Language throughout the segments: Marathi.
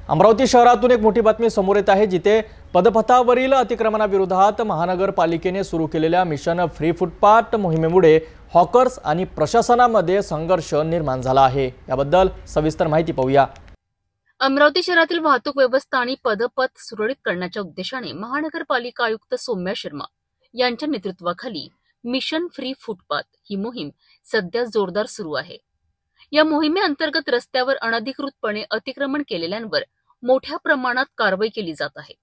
अमरावती शहरातून एक मोठी बातमी समोर येत आहे, जिथे पदपथावरील अतिक्रमणाविरोधात महानगरपालिकेने सुरू केलेल्या मिशन फ्री फुटपाथ मोहिमेमुळे हॉकर्स आणि प्रशासनामध्ये संघर्ष निर्माण झाला आहे। याबद्दल सविस्तर माहिती पाहूया। अमरावती शहरातील वाहतूक व्यवस्था आणि पदपथ सुरळीत करण्याच्या उद्देशाने महानगरपालिका आयुक्त सौम्या शर्मा यांच्या नेतृत्वाखाली मिशन फ्री फुटपाथ ही मोहीम सध्या जोरदार सुरू आहे। या मोहिमेअंतर्गत रस्त्यावर अनधिकृतपणे अतिक्रमण केलेल्यांवर मोठ्या प्रमाणात कारवाई केली जात आहे।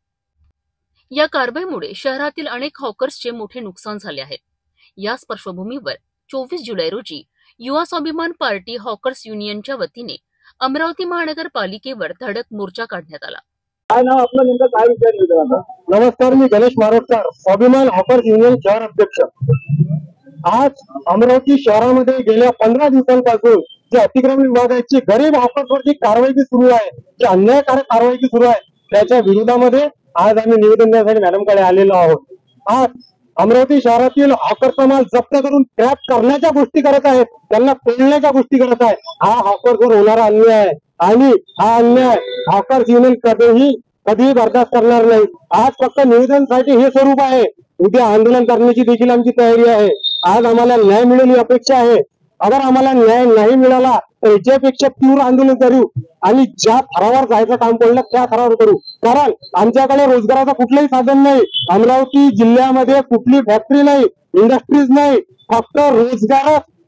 या कारवाईमुळे शहरातील अनेक हॉकर्सचे मोठे नुकसान झाले आहे। याच पार्श्वभूमीवर 24 जुलै रोजी युवा स्वाभिमान पार्टी हॉकर्स युनियनच्या वतीने अमरावती महानगरपालिकेवर धडक मोर्चा काढण्यात आला। काय नाव आपलं, नेमकं काय विचार? नमस्कार, मी गणेश मारोडकर, स्वाभिमान हॉकर्स युनियन शहर अध्यक्ष। आज अमरावती शहरामध्ये गेल्या 15 दिवसांपासून जे अतिक्रमण विभागाची गरीब हॉकर्सवरची कारवाई सुरू आहे, जी अन्यायकारक कारवाई सुरू आहे, त्याच्या विरोधामध्ये आज आम्ही निवेदन देण्यासाठी मॅडमकडे आलेलो आहोत। आज अमरावती शहरातील हॉकरचा माल जप्त करून ट्रॅप करण्याच्या गोष्टी करत आहेत, त्यांना तोडण्याच्या गोष्टी करत आहे। हा हॉकर्सवर होणारा अन्याय आहे आणि हा अन्याय हॉकर्स युनियन कधीही बर्दाश्त करणार नाही। आज फक्त निवेदनासाठी हे स्वरूप आहे, उद्या आंदोलन करण्याची देखील आमची तयारी आहे। आज आम्हाला न्याय मिळेल ही अपेक्षा आहे। अगर आम्हाला न्याय नाही मिळाला तर याच्यापेक्षा तीव्र आंदोलन करू आणि ज्या थरावर जायचं काम पडलं त्या थरावर करू, कारण आमच्याकडे रोजगाराचं कुठलंही साधन नाही। अमरावती जिल्ह्यामध्ये कुठली फॅक्टरी नाही, इंडस्ट्रीज नाही, फक्त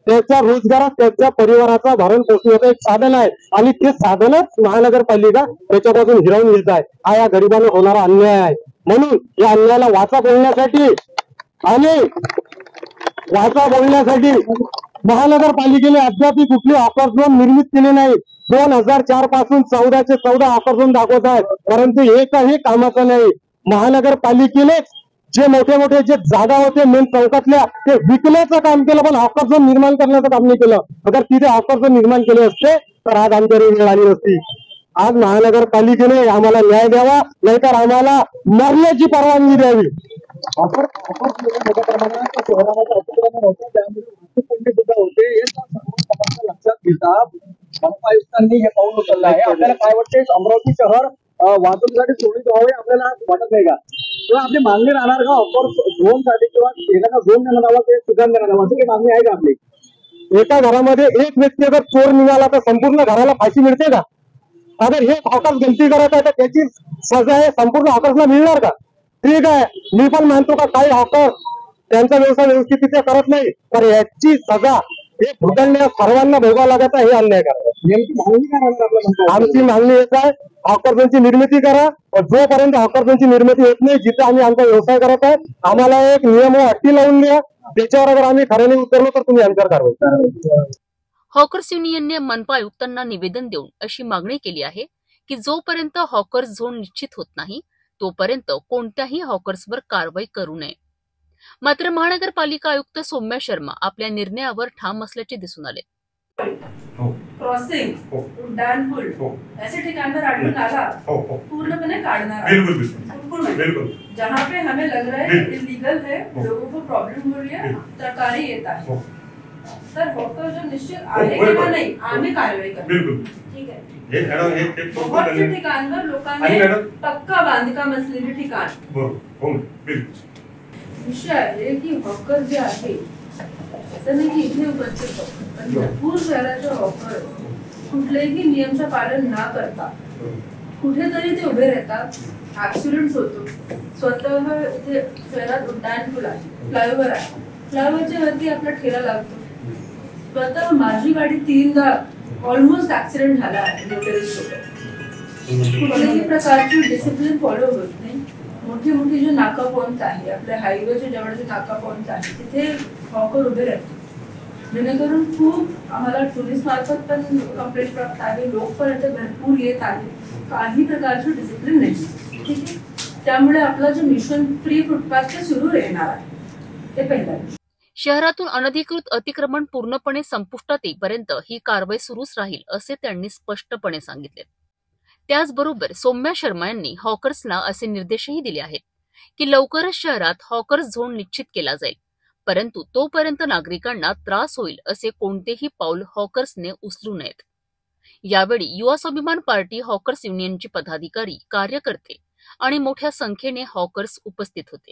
त्याच्या परिवाराचा भरण पोषणाचं एक साधन आहे आणि ते साधनच महानगरपालिका त्याच्यापासून हिरावून घेत आहे। हा या गरिबांना होणारा अन्याय आहे। म्हणून या अन्यायाला वाचा बोलण्यासाठी महानगरपालिकेने अद्याप कुठली हॉकर झोन निर्मित केले नाही। 2004 पासून 14चे 14 हॉकर झोन दाखवत आहेत, परंतु एकही कामाचं नाही। महानगरपालिकेने जे मोठे जे जागा होते मेन चौकातल्या ते विकण्याचं काम केलं, पण हॉकर झोन निर्माण करण्याचं काम नाही केलं। अगर तिथे हॉकर झोन निर्माण केले असते तर आज आमच्यावर वेळ आली नसती। आज महानगरपालिकेने आम्हाला न्याय द्यावा, नाहीतर आम्हाला मरण्याची परवानगी द्यावी। मोठ्या प्रमाणात शहरामध्ये अतिक्रमण होते, त्यामुळे सुद्धा होते, हे लक्षात घेता आयुक्तांनी हे पाऊल उचललं आहे। आपल्याला काय वाटते, अमरावती शहर वाहतुकीसाठी सुरळीत व्हावे आपल्याला वाटत नाही का? किंवा आपली मागणी राहणार का ऑफर झोन साठी, किंवा एखादा झोन देण्यात यावा ते सुधारण देण्यात यावं, अशी काही मागणी आहे का आपली? एका घरामध्ये एक व्यक्ती अगर चोर निघाला तर संपूर्ण घराला फाशी मिळते का? अगर हे हॉकर्स गलती करत आहे तर त्याची सजा हे संपूर्ण हॉकर्सला मिळणार का? ठीक आहे, मी पण मानतो का काही हॉकर त्यांचा व्यवसाय व्यवस्थित करत नाही, तर याची सजा हे भुगतण्या सर्वांना भोगावं लागत आहे। हे अन्याय करा। नेमकी मागणी काय? आमची मागणी हेच आहे, हॉकर्सची निर्मिती करा। जोपर्यंत हॉकर्सची निर्मिती होत नाही, जिथे आम्ही आमचा व्यवसाय करत आहे, आम्हाला एक नियम व अटी लावून द्या, त्याच्यावर अगर आम्ही खऱ्याने उतरलो तर तुम्ही आमच्यावर कारवाई करा। हॉकर्स युनियनने मनपा आयुक्तांना निवेदन देऊन अशी मागणी केली आहे की जोपर्यंत हॉकर्स झोन निश्चित होत नाही तोपर्यंत कोणत्याही हॉकर्सवर कारवाई करू नये। मात्र महानगरपालिका आयुक्त सौम्या शर्मा आपल्या निर्णयावर ठाम असल्याचे दिसून आले। क्रॉसिंग, उड्डाणपूल ऐसे ठिकाण पर आदमी आला पूर्णपणे काटना बिल्कुल जहाँ पे हमें लग रहा है इलीगल है, लोगों को प्रॉब्लम हो रही है, तरकारी येता है, सर हॉकर जो निश्चित आहे किंवा नाही आम्ही कारवाई करू। ठीक आहे, बहुत से ठिकाणवर लोकांनी पक्का बांधकाम असलेले ठिकाण विषय आहे की हॉकर जे आहे असं नाही की इथे उपस्थित पण भरपूर शहराचे हॉकर कुठलेही नियमचं पालन न करता कुठेतरी ते उभे राहतात, ऍक्सिडेंट होतो। स्वतः इथे शहरात उड्डाणपूल आहे, फ्लायओव्हर आहे, फ्लायओव्हरच्या वरती आपला ठेला लागतो। स्वतः माझी गाडी 3दा ऑलमोस्ट ऍक्सिडेंट झाला आहे मोटरिस्ट सोबत। कुठल्याही प्रकारची डिसिप्लिन फॉलो होत नाही। मोठी जे नाका पॉइंट आहे, आपल्या हायवेच्या जवळचे नाका पॉइंट आहे, तिथे हॉकर उभे राहतात, जेणेकरून खूप आम्हाला टुरिस्ट मार्फत पण कंप्लेंट प्राप्त आहे, लोक पण इथे भरपूर येत आहे, काही प्रकारची डिसिप्लिन नाही। ठीक आहे, त्यामुळे आपला जो मिशन फ्री फुटपाथ ते सुरू राहणार आहे, ते पहिलं। शहरातून अनधिकृत अतिक्रमण पूर्णपणे संपुष्टात येईपर्यंत ही कारवाई सुरूच राहील असे त्यांनी स्पष्टपणे सांगितले। त्याचबरोबर सौम्या शर्मा यांनी हॉकर्सला असे निर्देशही दिले आहेत की लवकरच शहरात हॉकर्स झोन निश्चित केला जाईल, परंतु तोपर्यंत नागरिकांना त्रास होईल असे कोणतेही पाऊल हॉकर्सने उचलू नयेत। यावेळी युवा स्वाभिमान पार्टी हॉकर्स युनियनचे पदाधिकारी, कार्यकर्ते आणि मोठ्या संख्येने हॉकर्स उपस्थित होते.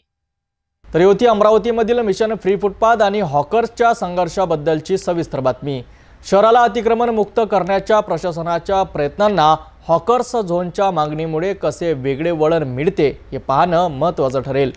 तर ही होती अमरावतीमधील मिशन फ्री फुटपाथ आणि हॉकर्सच्या संघर्षाबद्दलची सविस्तर बातमी. शहराला अतिक्रमण मुक्त करण्याच्या प्रशासनाच्या प्रयत्नांना हॉकर्स झोनच्या मागणीमुळे कसे वेगळे वळण मिळते हे पाहणं महत्त्वाचं ठरेल.